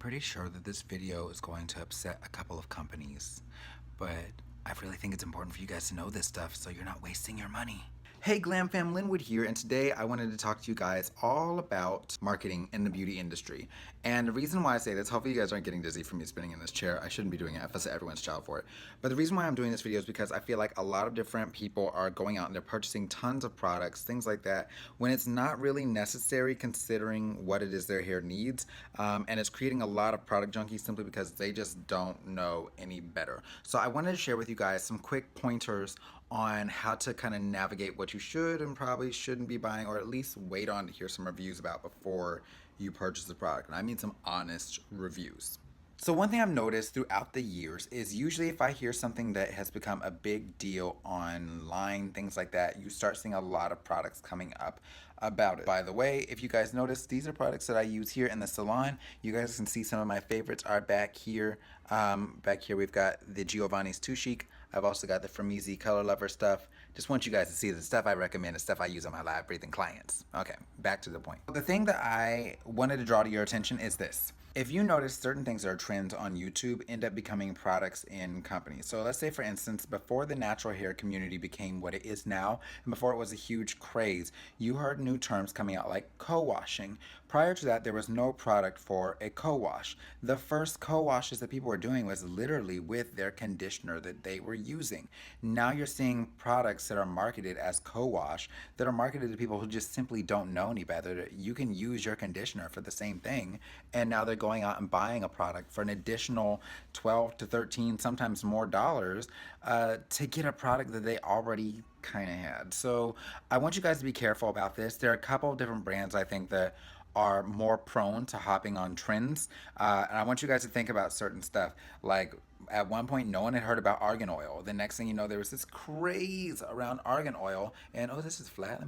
pretty sure that this video is going to upset a couple of companies, but I really think it's important for you guys to know this stuff so you're not wasting your money. Hey GlamFam, Linwood here, and today I wanted to talk to you guys all about marketing in the beauty industry. And the reason why I say this, hopefully you guys aren't getting dizzy from me spinning in this chair. I shouldn't be doing it. I fuss at everyone's child for it. But the reason why I'm doing this video is because I feel like a lot of different people are going out and they're purchasing tons of products, things like that, when it's not really necessary considering what it is their hair needs. And it's creating a lot of product junkies simply because they just don't know any better. So I wanted to share with you guys some quick pointers on how to kind of navigate what you should and probably shouldn't be buying, or at least wait on to hear some reviews about before you purchase the product. And I mean some honest reviews. So one thing I've noticed throughout the years is usually if I hear something that has become a big deal online, things like that, you start seeing a lot of products coming up about it. By the way, if you guys notice, these are products that I use here in the salon. You guys can see some of my favorites are back here. Back here we've got the Giovanni's Too Chic. I've also got the Framizi Color Lover stuff. Just want you guys to see the stuff I recommend, the stuff I use on my live breathing clients. Okay, back to the point. The thing that I wanted to draw to your attention is this. If you notice, certain things that are trends on YouTube end up becoming products in companies. So let's say, for instance, before the natural hair community became what it is now, and before it was a huge craze, you heard new terms coming out like co-washing. Prior to that, there was no product for a co-wash. The first co-washes that people were doing was literally with their conditioner that they were using. Now you're seeing products that are marketed as co-wash that are marketed to people who just simply don't know any better. You can use your conditioner for the same thing, and now they're going out and buying a product for an additional 12 to 13, sometimes more dollars to get a product that they already kind of had. So I want you guys to be careful about this. There are a couple of different brands I think that are more prone to hopping on trends. And I want you guys to think about certain stuff. Like at one point, no one had heard about argan oil. The next thing you know, there was this craze around argan oil. And oh, this is flat.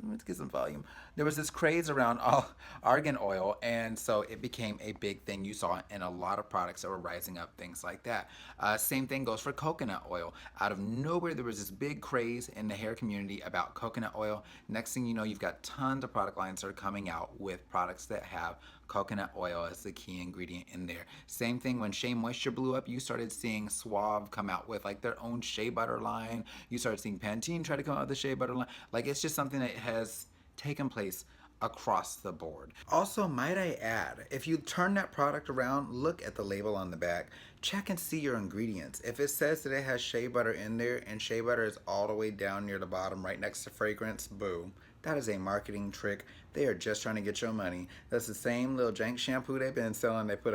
Let's get some volume. There was this craze around argan oil. And so it became a big thing you saw in a lot of products that were rising up, things like that. Same thing goes for coconut oil. Out of nowhere, there was this big craze in the hair community about coconut oil. Next thing you know, you've got tons of product lines that are coming out with products that have coconut oil as the key ingredient in there. Same thing when Shea Moisture blew up, you started seeing Suave come out with like their own shea butter line. You started seeing Pantene try to come out with the shea butter line. Like, it's just something that has taken place across the board. Also, might I add, if you turn that product around, look at the label on the back, check and see your ingredients. If it says that it has shea butter in there and shea butter is all the way down near the bottom right next to fragrance, boo. That is a marketing trick. They are just trying to get your money. That's the same little jank shampoo they've been selling. They put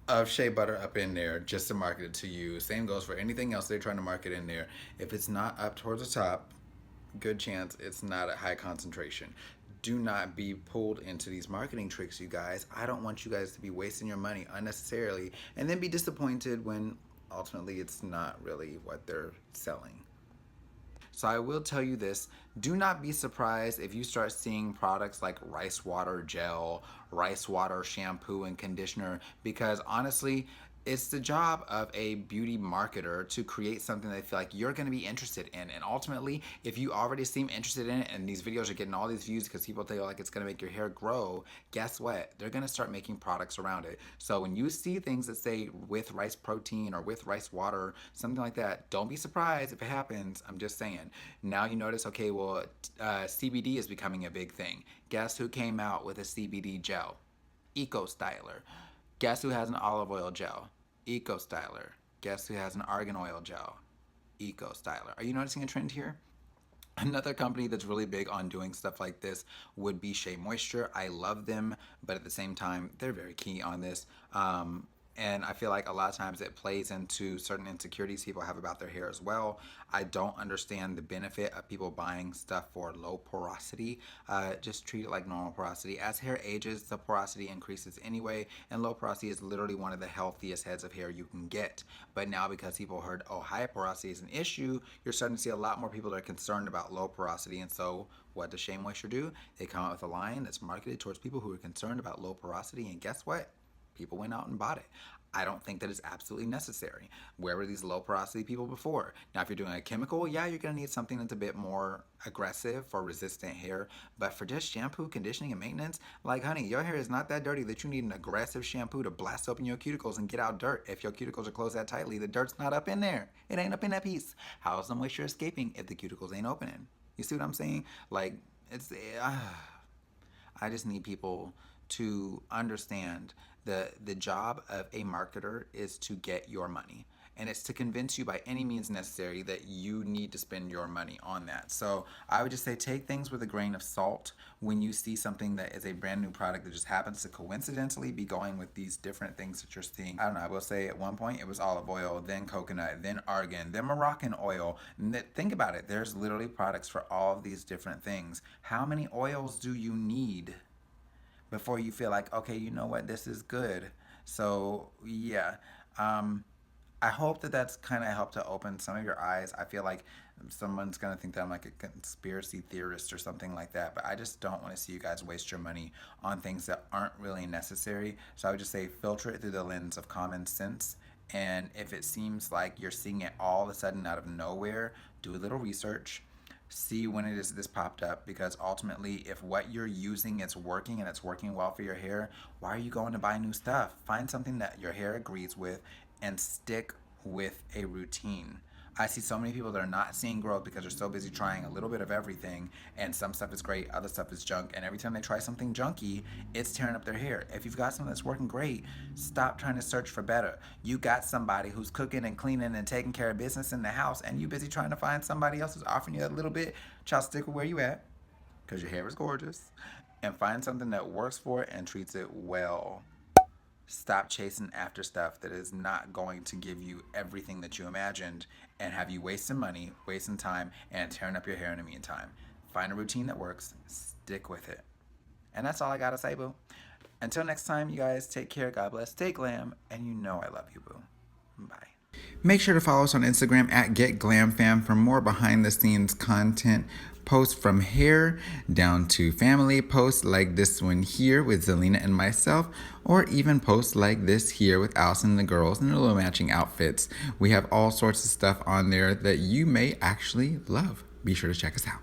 of shea butter up in there just to market it to you. Same goes for anything else they're trying to market in there. If it's not up towards the top, good chance it's not at high concentration. Do not be pulled into these marketing tricks, you guys. I don't want you guys to be wasting your money unnecessarily and then be disappointed when ultimately it's not really what they're selling. So I will tell you this, do not be surprised if you start seeing products like rice water gel, rice water shampoo and conditioner, because honestly, it's the job of a beauty marketer to create something they feel like you're going to be interested in. And ultimately, if you already seem interested in it and these videos are getting all these views because people feel like it's going to make your hair grow, guess what? They're going to start making products around it. So when you see things that say with rice protein or with rice water, something like that, don't be surprised if it happens. I'm just saying. Now you notice, okay, well, CBD is becoming a big thing. Guess who came out with a CBD gel? Eco Styler. Guess who has an olive oil gel? Eco Styler. Guess who has an argan oil gel? Eco Styler. Are you noticing a trend here? Another company that's really big on doing stuff like this would be Shea Moisture. I love them, but at the same time, they're very key on this. And I feel like a lot of times it plays into certain insecurities people have about their hair as well. I don't understand the benefit of people buying stuff for low porosity. Just treat it like normal porosity. As hair ages, the porosity increases anyway, and low porosity is literally one of the healthiest heads of hair you can get. But now because people heard, oh, high porosity is an issue, you're starting to see a lot more people that are concerned about low porosity. And so what does Shea Moisture do? They come out with a line that's marketed towards people who are concerned about low porosity, and guess what? People went out and bought it. I don't think that it's absolutely necessary. Where were these low porosity people before? Now, if you're doing a chemical, yeah, you're going to need something that's a bit more aggressive for resistant hair. But for just shampoo, conditioning, and maintenance, like, honey, your hair is not that dirty that you need an aggressive shampoo to blast open your cuticles and get out dirt. If your cuticles are closed that tightly, the dirt's not up in there. It ain't up in that piece. How's the moisture escaping if the cuticles ain't opening? You see what I'm saying? Like, it's... I just need people to understand the job of a marketer is to get your money. And it's to convince you by any means necessary that you need to spend your money on that. So I would just say take things with a grain of salt when you see something that is a brand new product that just happens to coincidentally be going with these different things that you're seeing. I don't know, I will say at one point it was olive oil, then coconut, then argan, then Moroccan oil. Think about it, there's literally products for all of these different things. How many oils do you need before you feel like, okay, you know what, this is good? So yeah, I hope that that's kind of helped to open some of your eyes. I feel like someone's going to think that I'm like a conspiracy theorist or something like that, but I just don't want to see you guys waste your money on things that aren't really necessary. So I would just say filter it through the lens of common sense. And if it seems like you're seeing it all of a sudden out of nowhere, do a little research. See when it is this popped up, because ultimately if what you're using is working and it's working well for your hair, why are you going to buy new stuff? Find something that your hair agrees with and stick with a routine. I see so many people that are not seeing growth because they're so busy trying a little bit of everything, and some stuff is great, other stuff is junk, and every time they try something junky, it's tearing up their hair. If you've got something that's working great, stop trying to search for better. You got somebody who's cooking and cleaning and taking care of business in the house, and you busy trying to find somebody else who's offering you that little bit. Child, stick with where you at, because your hair is gorgeous, and find something that works for it and treats it well. Stop chasing after stuff that is not going to give you everything that you imagined and have you wasting money, wasting time, and tearing up your hair in the meantime. Find a routine that works, stick with it. And that's all I gotta say, boo. Until next time, you guys, take care, God bless, stay glam, and you know I love you, boo. Bye. Make sure to follow us on Instagram at GetGlamFam for more behind the scenes content. Posts from hair down to family posts like this one here with Zelina and myself, or even posts like this here with Allison and the girls in their little matching outfits. We have all sorts of stuff on there that you may actually love. Be sure to check us out.